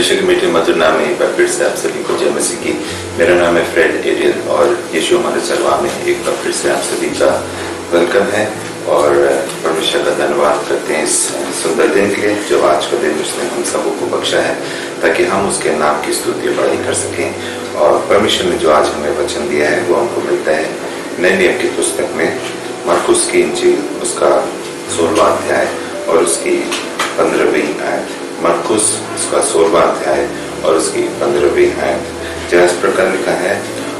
परमेश्वर की मीठी मधुर नाम में एक बार फिर से आप सभी को जय मसीह की। मेरा नाम है फ्रेड एरियल और यीशु हमारे चरवा में एक बार फिर से आप सभी का वेलकम है और परमेश्वर का धन्यवाद करते हैं इस सुंदर दिन के लिए जो आज का दिन उसने हम सबों को बख्शा है ताकि हम उसके नाम की स्तुति बड़ाई कर सकें। और परमेश्वर ने जो आज हमें वचन दिया है वो हमको मिलता है नए नियम की पुस्तक में मरकुस की इंजील उसका 16वां अध्याय और उसकी 15वीं आयत। मरकुस उसका 16वां अध्याय और उसकी 15वीं आयत जहाँ इस प्रकार लिखा है,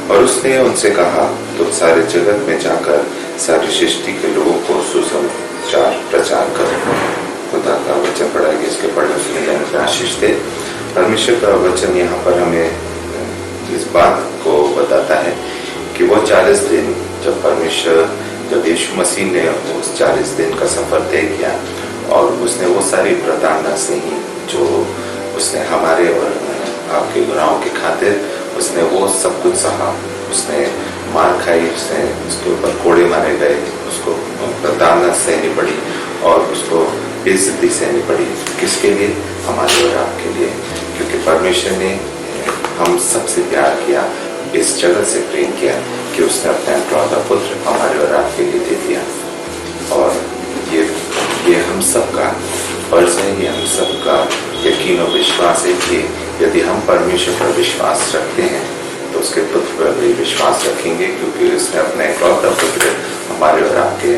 और उसने उनसे कहा तुम सारे जगत में जाकर सारी सृष्टि के लोगों को सुसमाचार प्रचार करो। खुदा का वचन पढ़ा गया, इसके पढ़ने सुनने जाने से आशीष दे। परमेश्वर का वचन यहाँ पर हमें इस बात को बताता है कि वो 40 दिन जब यीशु मसीह ने उस 40 दिन का सफर तय किया और उसने वो सारी प्रताड़ना से ही जो उसने हमारे और आपके गुनाहों के खातिर उसने वो सब कुछ सहा। उसने मार खाई, उसके ऊपर कोड़े मारे गए, उसको प्रताड़ना सहनी पड़ी और उसको बेइज्जती सहनी पड़ी। किसके लिए? हमारे और आपके लिए, क्योंकि परमेश्वर ने हम सबसे प्यार किया, इस जगत से प्रेम किया कि उसने अपना इकलौता पुत्र हमारे और आपके लिए दे दिया। और ये हम सबका फर्ज है, ये हम सबका यकीन और विश्वास है कि यदि हम परमेश्वर पर विश्वास रखते हैं तो उसके पुत्र पर भी विश्वास रखेंगे, क्योंकि उसने अपना इकलौता पुत्र हमारे और आपके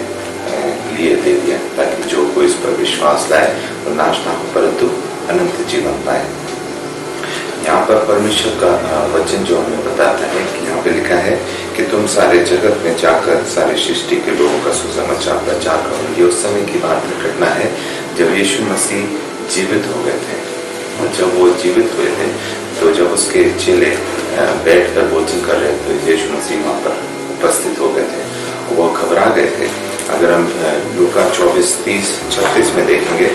लिए दे दिया ताकि जो कोई इस पर विश्वास लाए वो नाश ना हो परंतु अनंत जीवन पाए। यहाँ पर परमेश्वर का वचन जो हमें बताता है कि यहाँ पे लिखा है कि तुम सारे जगत में जाकर सारी सृष्टि के लोगों का सुसमाचार प्रचार करो। ये उस समय की बात घटना है जब यीशु मसीह जीवित हो गए थे। और जब वो जीवित हुए थे तो जब उसके चेले बैठकर भोजन कर रहे थे तो यीशु मसीह वहाँ पर उपस्थित हो गए थे। वो घबरा गए थे। अगर हम लूका 24:30-36 में देखेंगे,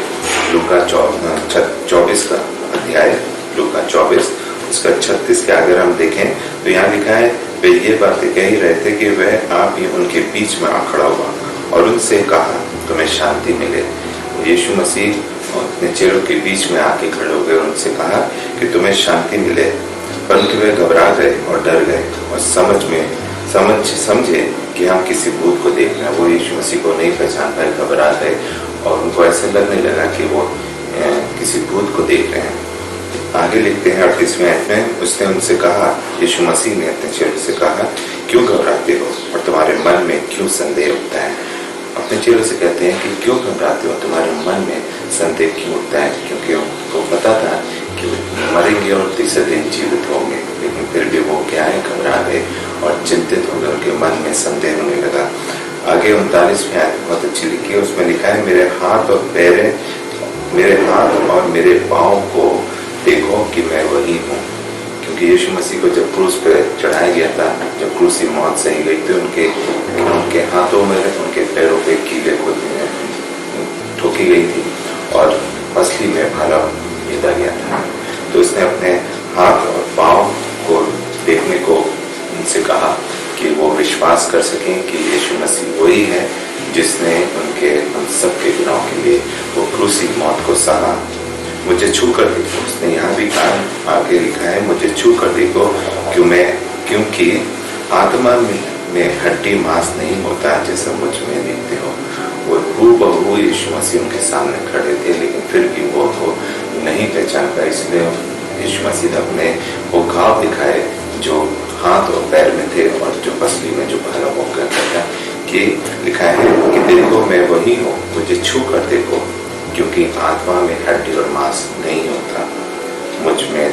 लूका 24 का अध्याय, लूका 24 उसका 36 के अगर हम देखें तो यहाँ लिखा है वे ये बातें कह ही रहे थे कि वह आप ही उनके बीच में आ खड़ा हुआ और उनसे कहा तुम्हें शांति मिले। यीशु मसीह अपने चेलों के बीच में आके खड़े हो गए और उनसे कहा कि तुम्हें शांति मिले, परंतु वे घबरा गए और डर गए और समझे कि हम किसी भूत को देख रहे हैं। वो यीशु मसीह को नहीं पहचान पाए, घबरा गए और उनको ऐसा लगने लगा कि वो किसी भूत को देख रहे हैं। आगे लिखते हैं 38वें आयत में, उसने उनसे कहा, यीशु मसीह ने अपने चेलों से कहा क्यों घबराते हो और तुम्हारे मन में क्यों संदेह उठता है। अपने चेलों से कहते हैं कि क्यों घबराते हो, तुम्हारे मन में संदेह क्यों उठता है, क्योंकि उनको पता था कि मरेंगे और तीसरे दिन जीवित होंगे, लेकिन फिर भी वो क्या है, घबरा गए और चिंतित हो गए, उनके मन में संदेह होने लगा। आगे 39वें आयत बहुत अच्छी लिखी है, उसमें लिखा है मेरे हाथ और मेरे पाँव को देखो कि मैं वही हूँ। क्योंकि यीशु मसीह को जब क्रूस पे चढ़ाया गया था, जब क्रूसी मौत सही गई थी, उनके हाथों में, उनके पैरों पे कीले को ठोकी गई थी और पसली में भाला भेजा गया था। तो उसने अपने हाथ और पाँव को देखने को उनसे कहा कि वो विश्वास कर सकें कि यीशु मसीह वही है जिसने हम सबके गुनाहों के लिए वो क्रूसी मौत को सहा। मुझे छू कर देखो, उसने यहाँ भी कहा, आगे लिखा है मुझे छू कर देखो क्योंकि आत्मा में हड्डी मांस नहीं होता जैसा मुझ में देखते हो। वो हूबहू यीशु मसीह उनके सामने खड़े थे, लेकिन फिर भी वो तो नहीं पहचान पाए। इसलिए यीशु मसीह ने अपने वो घाव दिखाए जो हाथ और पैर में थे और जो पसली में जो भाला वो करता था, कि लिखा है कि देखो मैं वही हूँ, मुझे छू कर देखो क्योंकि आत्मा में हड्डी और मांस नहीं होता, मुझ में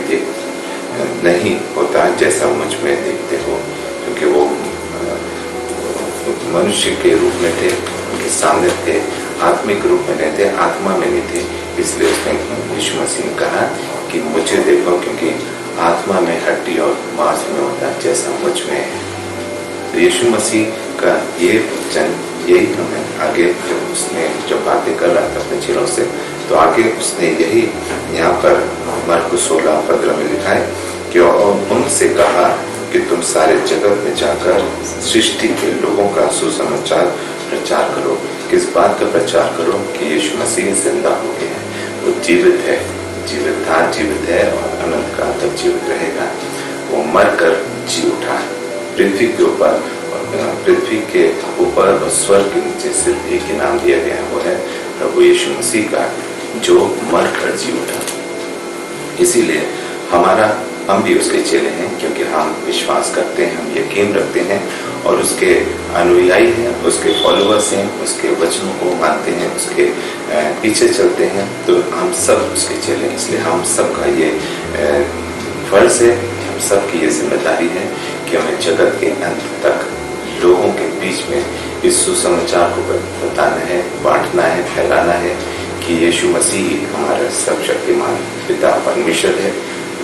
नहीं होता जैसा मुझ में देखते हो। क्योंकि वो मनुष्य के रूप में थे, उनके सामने थे, आत्मिक रूप में नहीं थे, आत्मा में नहीं थे। इसलिए उसने यीशु मसीह ने कहा कि मुझे देखो क्योंकि आत्मा में हड्डी और मांस में होता जैसा मुझ में है। तो यीशु मसीह का ये वचन यही हमें आगे जब बातें कर रहा था अपने चेलों से, तो आगे उसने यही यहाँ पर मरकुस 16:15 में लिखा है कि उनसे कहा कि तुम सारे जगत में जाकर सृष्टि के लोगों का सुसमाचार प्रचार करो। किस बात का प्रचार करो? कि यीशु मसीह जिंदा हो गया है, वो जीवित है, जीवित है और अनंत काल तक जीवित रहेगा। वो मरकर जी उठा। पृथ्वी के ऊपर और स्वर्ग के नीचे सिर्फ एक ही नाम दिया गया, वो है प्रभु यीशु मसीह का, जो मरकर जी उठा। इसीलिए हम भी उसके चेले हैं, क्योंकि हम विश्वास करते हैं, हम यकीन रखते हैं और उसके अनुयायी हैं, उसके फॉलोअर्स हैं, उसके वचनों को मानते हैं, उसके पीछे चलते हैं। तो हम सब उसके चेले हैं। इसलिए हम सबका ये फर्ज है, हम सबकी ये जिम्मेदारी है कि हमें जगत के अंत तक लोगों के बीच में इस सुसमाचार को बताना है, बांटना है, फैलाना है कि यीशु मसीह हमारा सर्वशक्तिमान पिता परमेश्वर है,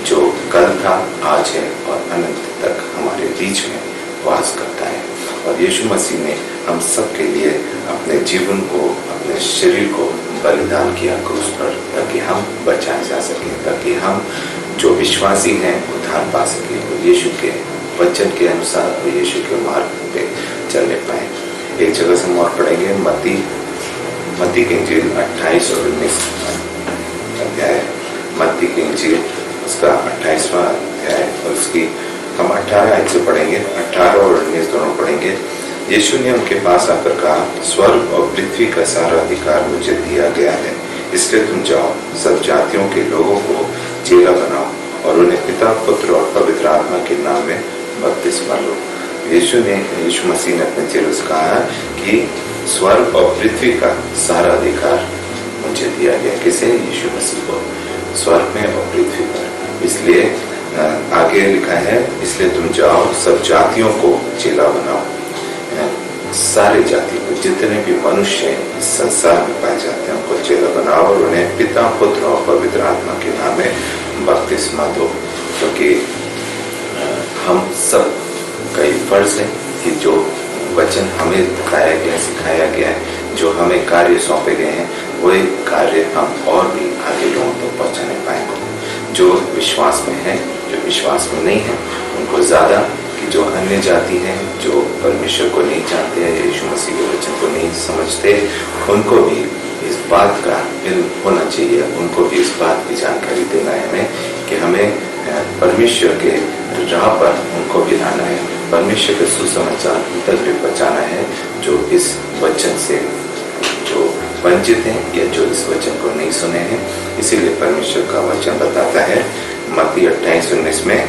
जो कल था, आज है और अनंत तक हमारे बीच में वास करता है। और यीशु मसीह ने हम सब के लिए अपने जीवन को, अपने शरीर को बलिदान किया क्रूस पर, ताकि हम बचाए जा सकें, ताकि हम जो विश्वासी हैं उद्धार पा सकें और यीशु के वचन के अनुसार और यीशु के मार्ग पे चलने पाए। एक जगह से हम और पढ़ेंगे, मत्ती की इंजील 28 और 19 अध्याय। मत्ती की इंजील उसका 28वां अध्याय और उसकी हम 18 आयत से पढ़ेंगे, 18 और 19 दोनों पढ़ेंगे। यीशु ने उनके पास आकर कहा, स्वर्ग और पृथ्वी का सारा अधिकार मुझे दिया गया है, इसलिए तुम जाओ, सब जातियों के लोगों को चेला बनाओ और उन्हें पिता, पुत्र और पवित्र आत्मा के नाम में बपतिस्मा लो। यीशु मसीह ने अपने चेलों से कहा कि स्वर्ग और पृथ्वी का सारा अधिकार मुझे दिया गया। किसे? यीशु मसीह को, स्वर्ग में और पृथ्वी पर। इसलिए आगे लिखा है, इसलिए तुम जाओ, सब जातियों को चेला बनाओ। सारे जातियों को, जितने भी मनुष्य इस संसार में पाए जाते हैं, उनको चेला बनाओ और उन्हें पिता, पुत्र और पवित्र आत्मा के नाम में बपतिस्मा दो। क्योंकि हम सब का ये फर्ज है कि जो वचन हमें बताया गया, सिखाया गया है, जो हमें कार्य सौंपे गए हैं, वही कार्य हम और भी आगे लोगों तक पहुंचाने पाएंगे। जो विश्वास में है, जो विश्वास में नहीं है, उनको ज्यादा, कि जो अन्य जाति हैं, जो परमेश्वर को नहीं जानते हैं, यीशु मसीह के वचन को नहीं समझते, उनको भी इस बात का इल्म होना चाहिए, उनको भी इस बात की जानकारी देना है हमें कि हमें परमेश्वर के राह पर उनको भी लाना है, परमेश्वर के सुसमाचार तक भी पहुंचाना है, जो इस वचन से जो वंचित हैं या जो इस वचन को नहीं सुने हैं। इसीलिए परमेश्वर का वचन बताता है मत्ती 28:19 में,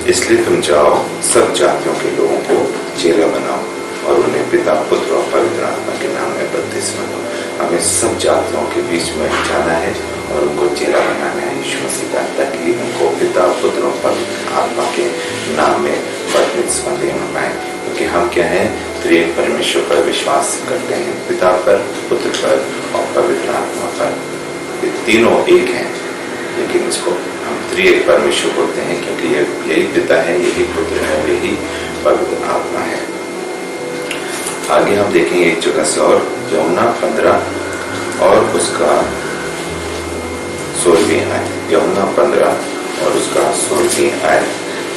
इसलिए तुम जाओ, सब जातियों के लोगों को चेला बनाओ और उन्हें पिता, पुत्र और पवित्र आत्मा के नाम में बपतिस्मा दो। हमें सब जातियों के बीच में जाना है और उनको चेला बनाना है यीशु मसीह का, ताकि उनको पिता, पुत्र और पवित्र आत्मा के नाम में बपतिस्मा देना पाए। क्योंकि हम क्या है, त्रिएक परमेश्वर पर विश्वास करते हैं, पिता पर, पुत्र पर और पवित्र आत्मा पर। ये तीनों एक हैं, लेकिन इसको हम त्रिएक परमेश्वर बोलते हैं, क्योंकि यही पिता है, यही पुत्र है, यही पवित्र आत्मा है। आगे हम देखेंगे एक जगह से और, यूहन्ना 15 और उसका 16वीं आयत। यूहन्ना 15 और उसका 16वीं आयत,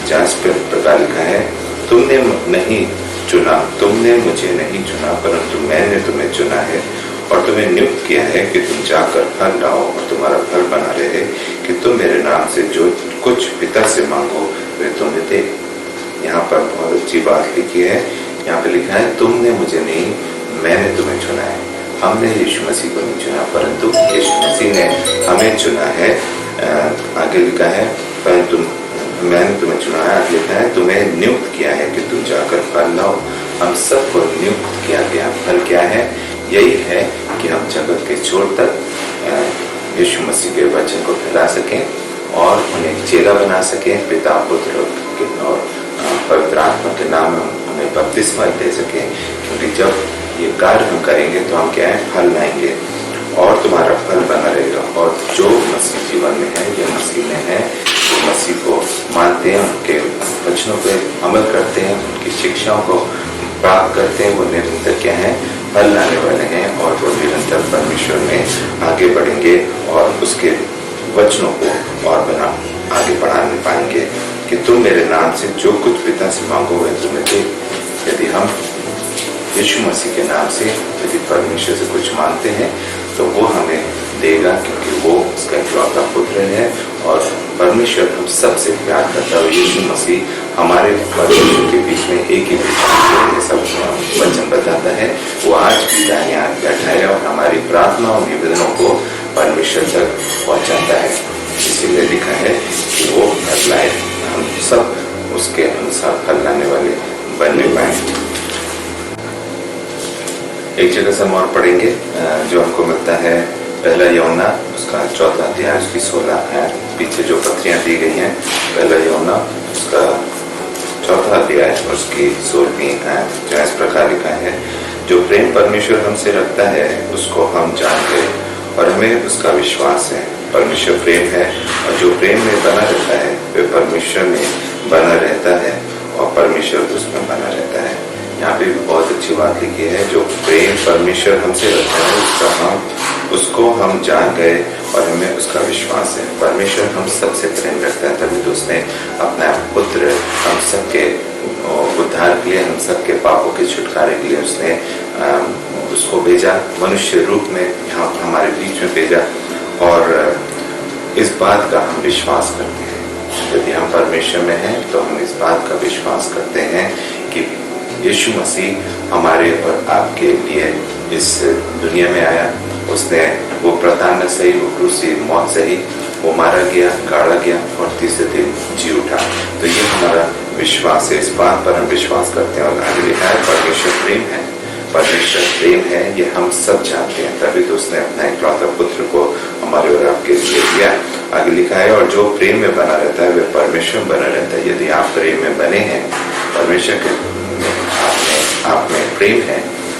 जहाँ इस प्रकार लिखा है, तुमने मुझे नहीं चुना, परंतु मैंने तुम्हें चुना है और तुम्हें नियुक्त किया है कि तुम जाकर फल लाओ और तुम्हारा फल बना रहे, कि तुम मेरे नाम से जो कुछ पिता से मांगो वे तुम्हें दे। यहाँ पर बहुत अच्छी बात लिखी है, यहाँ पे लिखा है, तुमने मुझे नहीं, मैंने तुम्हें चुना है। हमने यीशु मसीह को नहीं चुना, परंतु यीशु मसीह ने हमें चुना है। आगे लिखा है, परंतु मैंने तुम्हें चुना है, आगे लिखा है, तुम्हें नियुक्त किया है कि तुम जाकर फल लाओ। हम सबको नियुक्त किया गया। फल क्या है? यही है कि हम जगत के छोर तक यीशु मसीह के वचन को फैला सकें और उन्हें चेला बना सकें, पिता, पुत्र और पवित्र आत्मा के नाम में उन्हें बपतिस्मा दे सकें। क्योंकि जब ये कार्य हम करेंगे तो हम क्या है, फल लाएंगे और तुम्हारा फल बना रहेगा। और जो मसीह जीवन में है, जो मसीह में है, जो मसीह को मानते हैं, उनके वचनों पे अमल करते हैं, उनकी शिक्षाओं को प्राप्त करते हैं, वो निरंतर क्या है, फल लाने वाले हैं और वो निरंतर परमेश्वर में आगे बढ़ेंगे और उसके वचनों को और आगे बढ़ाने पाएंगे कि तुम मेरे नाम से जो कुछ पिता से मांगो वह तुम्हें दे। यदि हम यीशु मसीह के नाम से यदि परमेश्वर से कुछ मांगते हैं तो वो हमें देगा, क्योंकि वो उसका इकलौता पुत्र है और परमेश्वर हम सबसे प्यार करता है। यीशु मसीह हमारे परमेश्वर के बीच में एक ही सब वचन बताता है। वो आज भी दाहिने हाथ बैठा है और हमारी प्रार्थना और निवेदनों को परमेश्वर तक पहुंचाता है। इसीलिए लिखा है कि वो बदलाए, हम सब उसके अनुसार फल लाने वाले बनने पाए। एक जगह से हम और पढ़ेंगे जो हमको मिलता है पहला यूहन्ना उसका 4वां अध्याय उसकी 16 आयत। पीछे जो पत्रियां दी गई हैं, पहला यूहन्ना उसका 4वां अध्याय उसकी 16वीं आयत, जो इस प्रकार लिखा है, जो प्रेम परमेश्वर हमसे रखता है उसको हम जान गए और हमें उसका विश्वास है। परमेश्वर प्रेम है और जो प्रेम में बना रहता है वह परमेश्वर में बना रहता है और परमेश्वर उसमें बना रहता है। यहाँ पे बहुत अच्छी बात लिखी है, जो प्रेम परमेश्वर हमसे रखता है उसको हम जान गए और हमें उसका विश्वास है। परमेश्वर हम सबसे प्रेम रखता है, तभी तो उसने अपना पुत्र हम सबके उद्धार के लिए, हम सबके पापों के छुटकारे के लिए उसने उसको भेजा, मनुष्य रूप में यहाँ हमारे बीच में भेजा। और इस बात का हम विश्वास करते हैं, यदि हम परमेश्वर में हैं तो हम इस बात का विश्वास करते हैं कि यीशु मसीह हमारे और आपके लिए इस दुनिया में आया। उसने वो प्रताड़ना सही, वो क्रूसी मौत सही, वो मारा गया, गाड़ा गया और तीसरे दिन जी उठा। तो ये हमारा विश्वास है, इस बात पर हम विश्वास करते हैं। और आगे लिखा है परमेश्वर प्रेम है, परमेश्वर प्रेम है, ये हम सब जानते हैं, तभी तो उसने अपना इकलौता पुत्र को हमारे और आपके लिए दिया। आगे लिखा है, और जो प्रेम में बना रहता है वह परमेश्वर में बना रहता है। यदि आप प्रेम में बने हैं, परमेश्वर के आप में प्रेम है,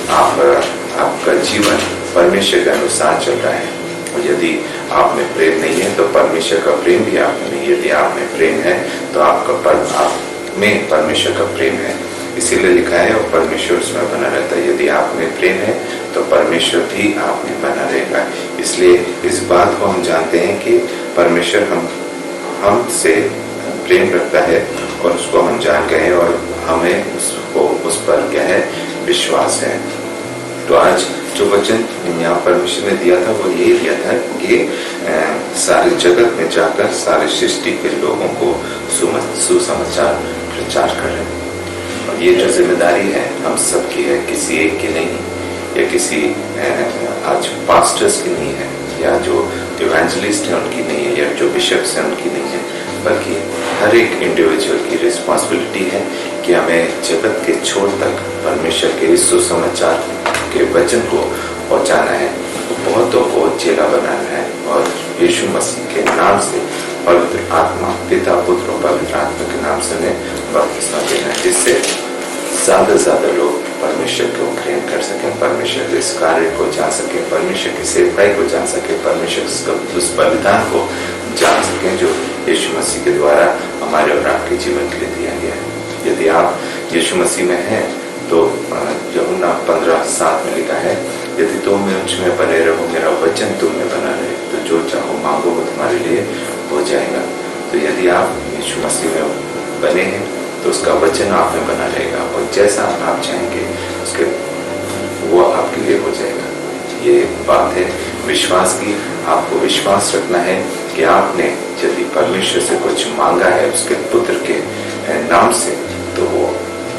आपका जीवन परमेश्वर के अनुसार चल रहा है। और यदि आप में प्रेम नहीं है तो परमेश्वर का प्रेम भी आप में नहीं। यदि आप में प्रेम है तो आप में परमेश्वर का प्रेम है, इसीलिए लिखा है और परमेश्वर उसमें बना रहता है। यदि आप में प्रेम है तो परमेश्वर भी आप में बना रहेगा। इसलिए इस बात को हम जानते हैं कि परमेश्वर हमसे प्रेम रखता है और उसको हम जान गए और हमें उसको उस पर क्या है, विश्वास है। तो आज जो वचन यहाँ परमेश्वर ने दिया था वो यही दिया था कि सारे जगत में जाकर सारे सृष्टि के लोगों को सुसमाचार प्रचार करें। और ये जो जिम्मेदारी है हम सबकी है, किसी एक की नहीं, या किसी आज पास्टर्स की नहीं है, या जो इवेंजलिस्ट है उनकी नहीं है, या जो बिशप्स हैं उनकी नहीं है, बल्कि हर एक इंडिविजुअल की रिस्पॉन्सिबिलिटी है कि हमें जगत के छोर तक परमेश्वर के इस सुसमाचार के वचन को पहुंचाना है, बहुतों को चेला बनाना है और यीशु मसीह के नाम से पवित्र आत्मा, पिता, पुत्र और पवित्र आत्मा के नाम से बपतिस्मा देना है, जिससे ज्यादा से ज्यादा लोग परमेश्वर को ग्रहण कर सकें, परमेश्वर के इस कार्य को जान सकें, परमेश्वर की सेवकाई को जान सकें, परमेश्वर उस बलिदान को जान सकें जो यीशु मसीह के द्वारा हमारे और आपके जीवन के लिए दिया गया है। यदि आप यीशु मसीह में हैं तो यूहन्ना 15:7 में लिखा है, यदि तुम मुझ में बने रहो, मेरा वचन तुम में बना रहे, तो जो चाहो मांगो वो तुम्हारे लिए हो जाएगा। तो यदि आप यीशु मसीह में बने हैं तो उसका वचन आप में बना रहेगा और जैसा आप चाहेंगे उसके वो आपके लिए हो जाएगा। ये बात है विश्वास की। आपको विश्वास रखना है कि आपने यदि परमेश्वर से कुछ मांगा है उसके पुत्र के नाम से, तो वो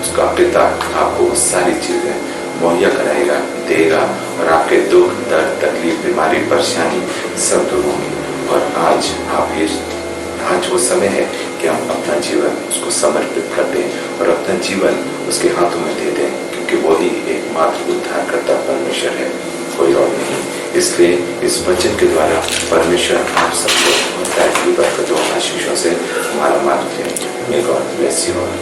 उसका पिता आपको वो सारी चीजें मुहैया कराएगा, देगा और आपके दुख, दर्द, तकलीफ, बीमारी, परेशानी सब दूर होंगी। और आज वो समय है कि हम अपना जीवन उसको समर्पित कर दें और अपना जीवन उसके हाथों में दे दें, क्योंकि वही एकमात्र उद्धारकर्ता परमेश्वर है, कोई और नहीं। इसलिए इस वचन के द्वारा परमेश्वर आप सबको बरकतों, आशीषों से माला माल करें। May God bless you all.